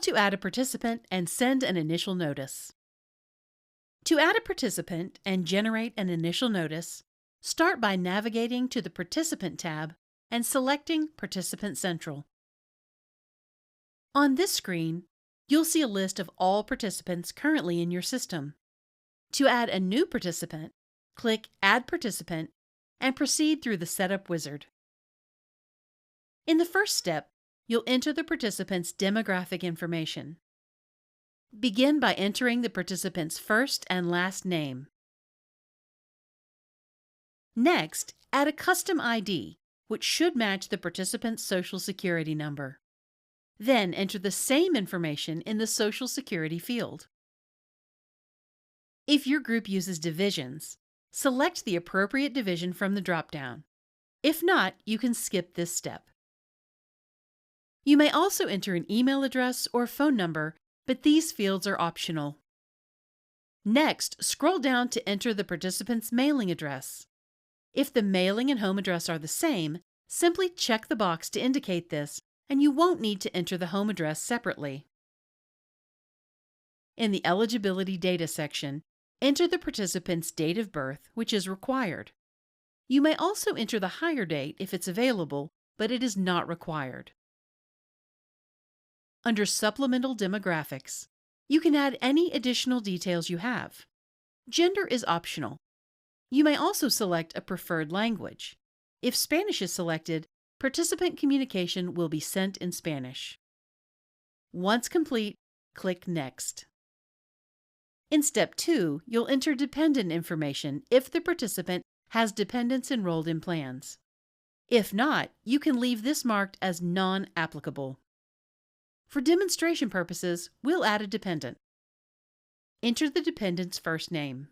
to add a participant and send an initial notice. To add a participant and generate an initial notice, start by navigating to the Participant tab and selecting Participant Central. On this screen, you'll see a list of all participants currently in your system. To add a new participant, click Add Participant and proceed through the Setup wizard. In the first step, you'll enter the participant's demographic information. Begin by entering the participant's first and last name. Next, add a custom ID, which should match the participant's Social Security number. Then enter the same information in the Social Security field. If your group uses divisions, select the appropriate division from the drop-down. If not, you can skip this step. You may also enter an email address or phone number, but these fields are optional. Next, scroll down to enter the participant's mailing address. If the mailing and home address are the same, simply check the box to indicate this, and you won't need to enter the home address separately. In the Eligibility Data section, enter the participant's date of birth, which is required. You may also enter the hire date if it's available, but it is not required. Under Supplemental Demographics, you can add any additional details you have. Gender is optional. You may also select a preferred language. If Spanish is selected, participant communication will be sent in Spanish. Once complete, click Next. In Step 2, you'll enter dependent information if the participant has dependents enrolled in plans. If not, you can leave this marked as non-applicable. For demonstration purposes, we'll add a dependent. Enter the dependent's first name.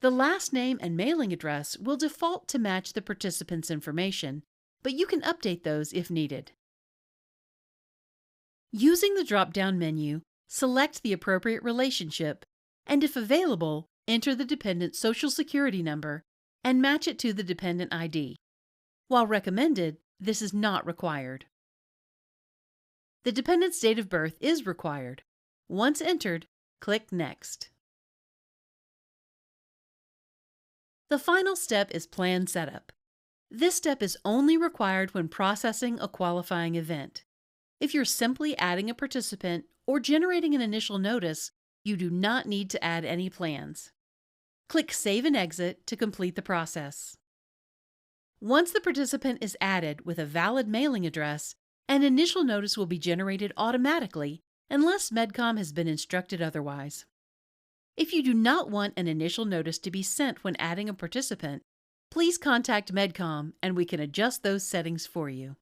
The last name and mailing address will default to match the participant's information, but you can update those if needed. Using the drop-down menu, select the appropriate relationship, and if available, enter the dependent's Social Security number and match it to the dependent ID. While recommended, this is not required. The dependent's date of birth is required. Once entered, click Next. The final step is Plan Setup. This step is only required when processing a qualifying event. If you're simply adding a participant or generating an initial notice, you do not need to add any plans. Click Save and Exit to complete the process. Once the participant is added with a valid mailing address, an initial notice will be generated automatically unless Medcom has been instructed otherwise. If you do not want an initial notice to be sent when adding a participant, please contact Medcom and we can adjust those settings for you.